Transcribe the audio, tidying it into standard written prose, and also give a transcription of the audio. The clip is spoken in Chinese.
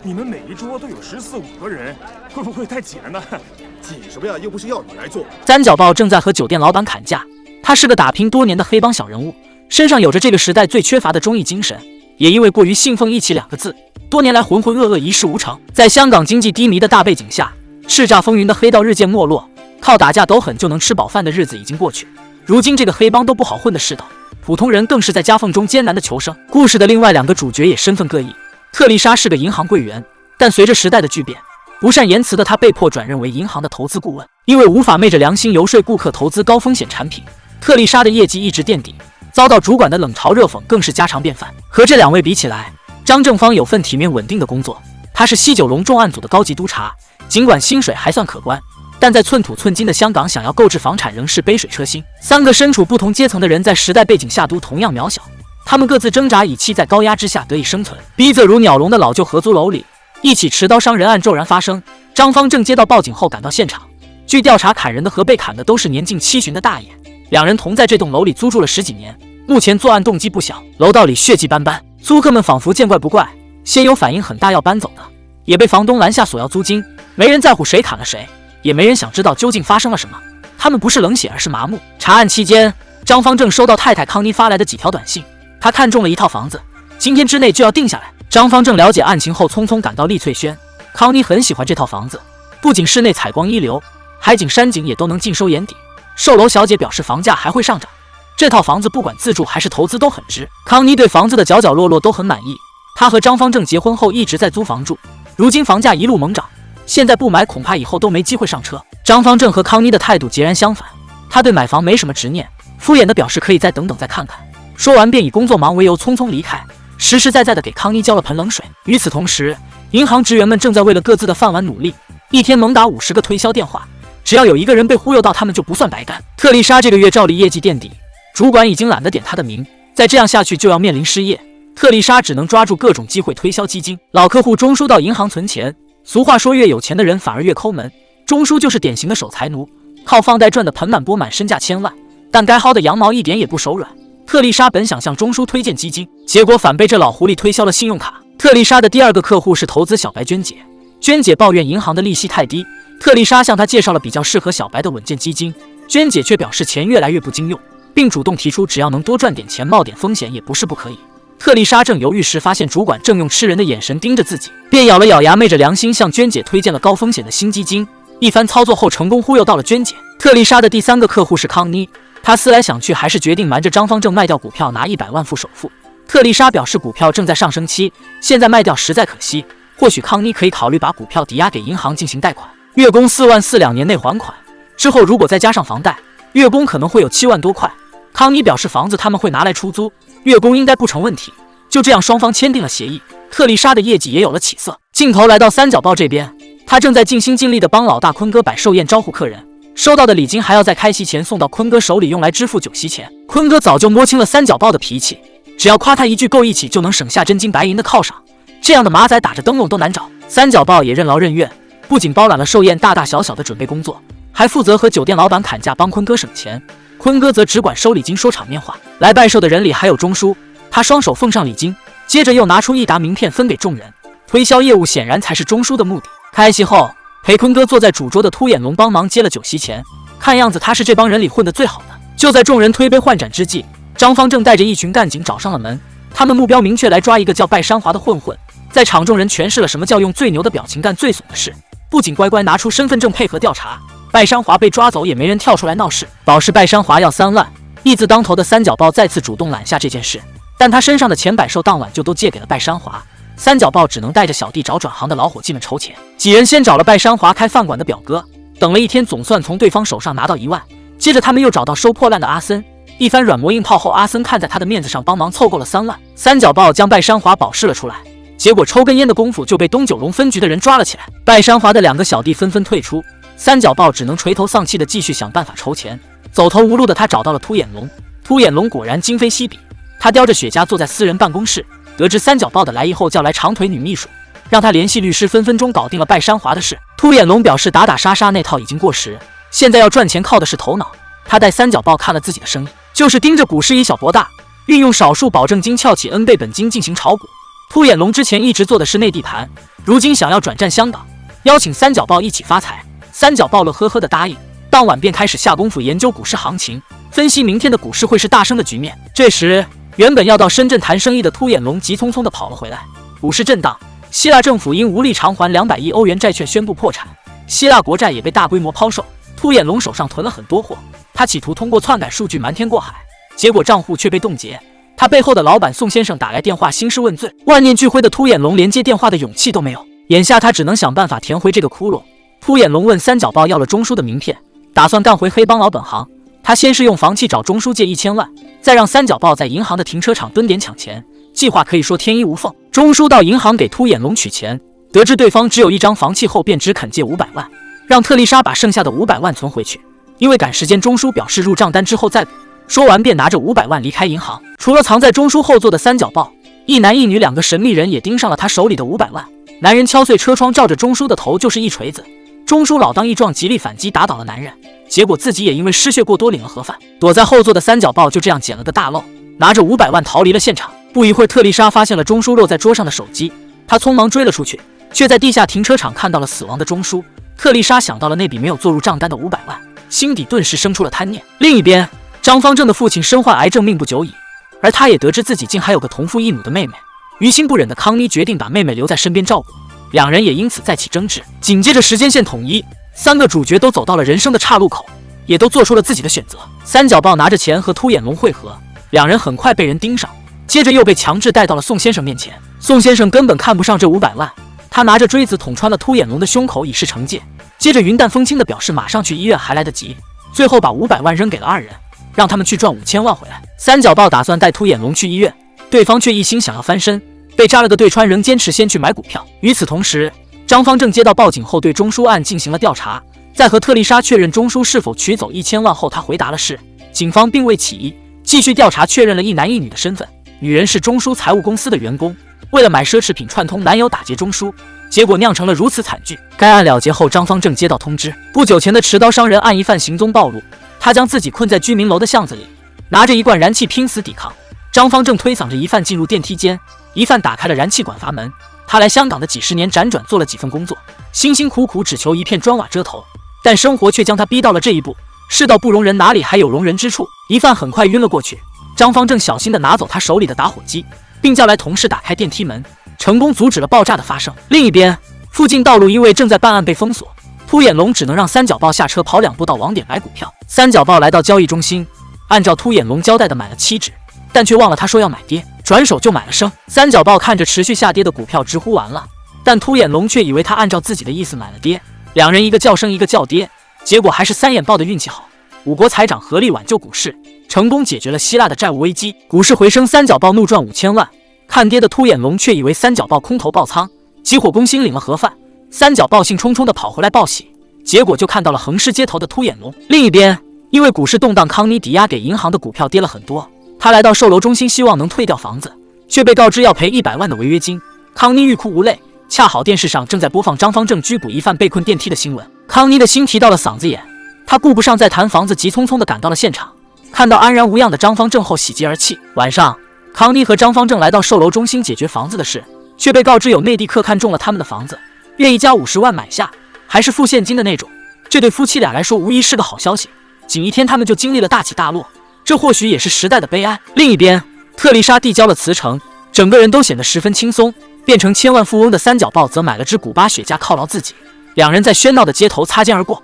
你们每一桌都有14、15个人，会不会太挤了呢？挤什么呀？又不是要你来做。三角豹正在和酒店老板砍价，他是个打拼多年的黑帮小人物，身上有着这个时代最缺乏的忠义精神，也因为过于信奉义气2个字，多年来浑浑噩噩，一事无成。在香港经济低迷的大背景下，叱咤风云的黑道日渐没落，靠打架斗狠就能吃饱饭的日子已经过去。如今这个黑帮都不好混的世道，普通人更是在夹缝中艰难的求生。故事的另外2个主角也身份各异。特丽莎是个银行柜员，但随着时代的巨变，不善言辞的她被迫转任为银行的投资顾问。因为无法昧着良心游说顾客投资高风险产品，特丽莎的业绩一直垫底，遭到主管的冷嘲热讽更是家常便饭。和这2位比起来，张正芳有份体面稳定的工作，他是西九龙重案组的高级督察，尽管薪水还算可观，但在寸土寸金的香港，想要购置房产仍是杯水车薪。3个身处不同阶层的人在时代背景下都同样渺小，他们各自挣扎以期在高压之下得以生存。逼仄如鸟笼的老旧合租楼里，一起持刀伤人案骤然发生。张方正接到报警后赶到现场，据调查，砍人的和被砍的都是年近70的大爷，2人同在这栋楼里租住了10几年，目前作案动机不小。楼道里血迹斑斑，租客们仿佛见怪不怪，先有反应很大要搬走的，也被房东拦下索要租金。没人在乎谁砍了谁，也没人想知道究竟发生了什么，他们不是冷血而是麻木。查案期间，张方正收到太太康妮发来的几条短信，他看中了一套房子，今天之内就要定下来。张方正了解案情后匆匆赶到丽翠轩，康妮很喜欢这套房子，不仅室内采光一流，海景山景也都能尽收眼底。售楼小姐表示房价还会上涨，这套房子不管自住还是投资都很值。康妮对房子的角角落落都很满意，她和张方正结婚后一直在租房住，如今房价一路猛涨，现在不买恐怕以后都没机会上车。张方正和康妮的态度截然相反，他对买房没什么执念，敷衍的表示可以再等等再看看，说完便以工作忙为由匆匆离开，实实在在的给康妮浇了盆冷水。与此同时，银行职员们正在为了各自的饭碗努力，一天猛打50个推销电话，只要有1个人被忽悠到，他们就不算白干。特丽莎这个月照例业绩垫底，主管已经懒得点她的名，再这样下去就要面临失业。特丽莎只能抓住各种机会推销基金，老客户中枢到银行存钱。俗话说，越有钱的人反而越抠门，中枢就是典型的守财奴，靠放贷赚得盆满钵满，身价1000万，但该薅的羊毛一点也不手软。特丽莎本想向中枢推荐基金，结果反被这老狐狸推销了信用卡。特丽莎的第2个客户是投资小白娟姐，娟姐抱怨银行的利息太低，特丽莎向她介绍了比较适合小白的稳健基金，娟姐却表示钱越来越不经用，并主动提出只要能多赚点钱，冒点风险也不是不可以。特丽莎正犹豫时，发现主管正用吃人的眼神盯着自己，便咬了咬牙，昧着良心向娟姐推荐了高风险的新基金。一番操作后，成功忽悠到了娟姐。特丽莎的第3个客户是康妮，她思来想去，还是决定瞒着张方正卖掉股票，拿100万付首付。特丽莎表示股票正在上升期，现在卖掉实在可惜，或许康妮可以考虑把股票抵押给银行进行贷款，月供4万4，2年内还款，之后如果再加上房贷，月供可能会有7万多块。康妮表示房子他们会拿来出租，月供应该不成问题。就这样，双方签订了协议，特丽莎的业绩也有了起色。镜头来到三角豹这边，他正在尽心尽力地帮老大坤哥摆寿宴招呼客人，收到的礼金还要在开席前送到坤哥手里，用来支付酒席钱。坤哥早就摸清了三角豹的脾气，只要夸他一句够义气，就能省下真金白银的犒赏，这样的马仔打着灯笼都难找。三角豹也任劳任怨，不仅包揽了寿宴大大小小的准备工作，还负责和酒店老板砍价帮坤哥省钱，坤哥则只管收礼金说场面话。来拜寿的人里还有钟叔，他双手奉上礼金，接着又拿出1沓名片分给众人。推销业务显然才是钟叔的目的。开席后，陪坤哥坐在主桌的秃眼龙帮忙接了酒席钱，看样子他是这帮人里混得最好的。就在众人推杯换盏之际，张方正带着一群干警找上了门，他们目标明确，来抓一个叫拜山华的混混。在场众人诠释了什么叫用最牛的表情干最损的事，不仅乖乖拿出身份证配合调查，拜山华被抓走也没人跳出来闹事，保释拜山华要3万。义字当头的三角豹再次主动揽下这件事，但他身上的钱百寿当晚就都借给了拜山华，三角豹只能带着小弟找转行的老伙计们筹钱。几人先找了拜山华开饭馆的表哥，等了一天，总算从对方手上拿到1万。接着他们又找到收破烂的阿森，一番软磨硬泡后，阿森看在他的面子上帮忙凑够了3万。三角豹将拜山华保释了出来，结果抽根烟的功夫就被东九龙分局的人抓了起来。拜山华的2个小弟纷纷退出，三角豹只能垂头丧气的继续想办法筹钱。走投无路的他找到了秃眼龙，秃眼龙果然今非昔比，他叼着雪茄坐在私人办公室，得知三角豹的来意后，叫来长腿女秘书，让他联系律师，分分钟搞定了拜山华的事。秃眼龙表示打打杀杀那套已经过时，现在要赚钱靠的是头脑。他带三角豹看了自己的生意，就是盯着股市以小博大，运用少数保证金撬起 N 倍本金进行炒股，秃眼龙之前一直做的是内地盘，如今想要转战香港，邀请三角豹一起发财。三角豹乐呵呵的答应，当晚便开始下功夫研究股市行情，分析明天的股市会是大升的局面。这时，原本要到深圳谈生意的秃眼龙急匆匆地跑了回来。股市震荡，希腊政府因无力偿还200亿欧元债券宣布破产，希腊国债也被大规模抛售。秃眼龙手上囤了很多货，他企图通过篡改数据瞒天过海，结果账户却被冻结。他背后的老板宋先生打来电话兴师问罪，万念俱灰的秃眼龙连接电话的勇气都没有。眼下他只能想办法填回这个窟窿。秃眼龙问三角豹要了钟叔的名片，打算干回黑帮老本行。他先是用房契找钟叔借1000万，再让三角豹在银行的停车场蹲点抢钱，计划可以说天衣无缝。钟叔到银行给秃眼龙取钱，得知对方只有一张房契后，便只肯借500万，让特丽莎把剩下的500万存回去。因为赶时间，钟叔表示入账单之后再补。说完便拿着500万离开银行。除了藏在钟叔后座的三角豹，一男一女2个神秘人也盯上了他手里的500万。男人敲碎车窗，照着钟叔的头就是一锤子。钟叔老当益壮，极力反击，打倒了男人，结果自己也因为失血过多领了盒饭。躲在后座的三角豹就这样捡了个大漏，拿着500万逃离了现场。不一会儿，特丽莎发现了钟叔落在桌上的手机，她匆忙追了出去，却在地下停车场看到了死亡的钟叔。特丽莎想到了那笔没有做入账单的500万，心底顿时生出了贪念。另一边，张方正的父亲身患癌症，命不久矣，而他也得知自己竟还有个同父异母的妹妹。于心不忍的康妮决定把妹妹留在身边照顾，两人也因此再起争执。紧接着时间线统一，3个主角都走到了人生的岔路口，也都做出了自己的选择。三角豹拿着钱和秃眼龙会合，两人很快被人盯上，接着又被强制带到了宋先生面前。宋先生根本看不上这500万，他拿着锥子捅穿了秃眼龙的胸口以示惩戒，接着云淡风轻地表示马上去医院还来得及，最后把500万扔给了2人，让他们去赚5000万回来。三角豹打算带秃眼龙去医院，对方却一心想要翻身，被扎了个对穿，仍坚持先去买股票。与此同时，张方正接到报警后对钟叔案进行了调查，在和特丽莎确认钟叔是否取走1000万后，他回答了是。警方并未起疑，继续调查，确认了一男一女的身份。女人是钟叔财务公司的员工，为了买奢侈品串通男友打劫钟叔，结果酿成了如此惨剧。该案了结后，张方正接到通知，不久前的持刀伤人案疑犯行踪暴露，他将自己困在居民楼的巷子里，拿着一罐燃气拼死抵抗。张方正推搡着疑犯进入电梯间，疑犯打开了燃气管阀门。他来香港的几十年辗转做了几份工作，辛辛苦苦只求一片砖瓦遮头，但生活却将他逼到了这一步。世道不容人，哪里还有容人之处？疑犯很快晕了过去。张方正小心地拿走他手里的打火机，并叫来同事打开电梯门，成功阻止了爆炸的发生。另一边，附近道路因为正在办案被封锁，秃眼龙只能让三角豹下车跑2步到网点买股票。三角豹来到交易中心，按照秃眼龙交代的买了期指，但却忘了他说要买跌，转手就买了升。三角豹看着持续下跌的股票直呼完了，但秃眼龙却以为他按照自己的意思买了跌，两人一个叫升一个叫跌，结果还是三眼豹的运气好，五国财长合力挽救股市，成功解决了希腊的债务危机，股市回升，三角豹怒赚5000万。看跌的秃眼龙却以为三角豹空头爆仓，急火攻心领了盒饭。三角豹兴冲冲地跑回来报喜，结果就看到了横尸街头的秃眼龙。另一边，因为股市动荡，康妮抵押给银行的股票跌了很多，他来到售楼中心希望能退掉房子，却被告知要赔100万的违约金。康妮欲哭无泪，恰好电视上正在播放张方正拘捕疑犯被困电梯的新闻，康妮的心提到了嗓子眼，他顾不上再谈房子，急匆匆地赶到了现场，看到安然无恙的张方正后喜极而泣。晚上，康妮和张方正来到售楼中心解决房子的事，却被告知有内地客看中了他们的房子，愿意加50万买下，还是付现金的那种。这对夫妻俩来说无疑是个好消息，仅一天他们就经历了大起大落，这或许也是时代的悲哀。另一边，特丽莎递交了辞呈，整个人都显得十分轻松，变成千万富翁的三角豹则买了支古巴雪茄犒劳自己，两人在喧闹的街头擦肩而过。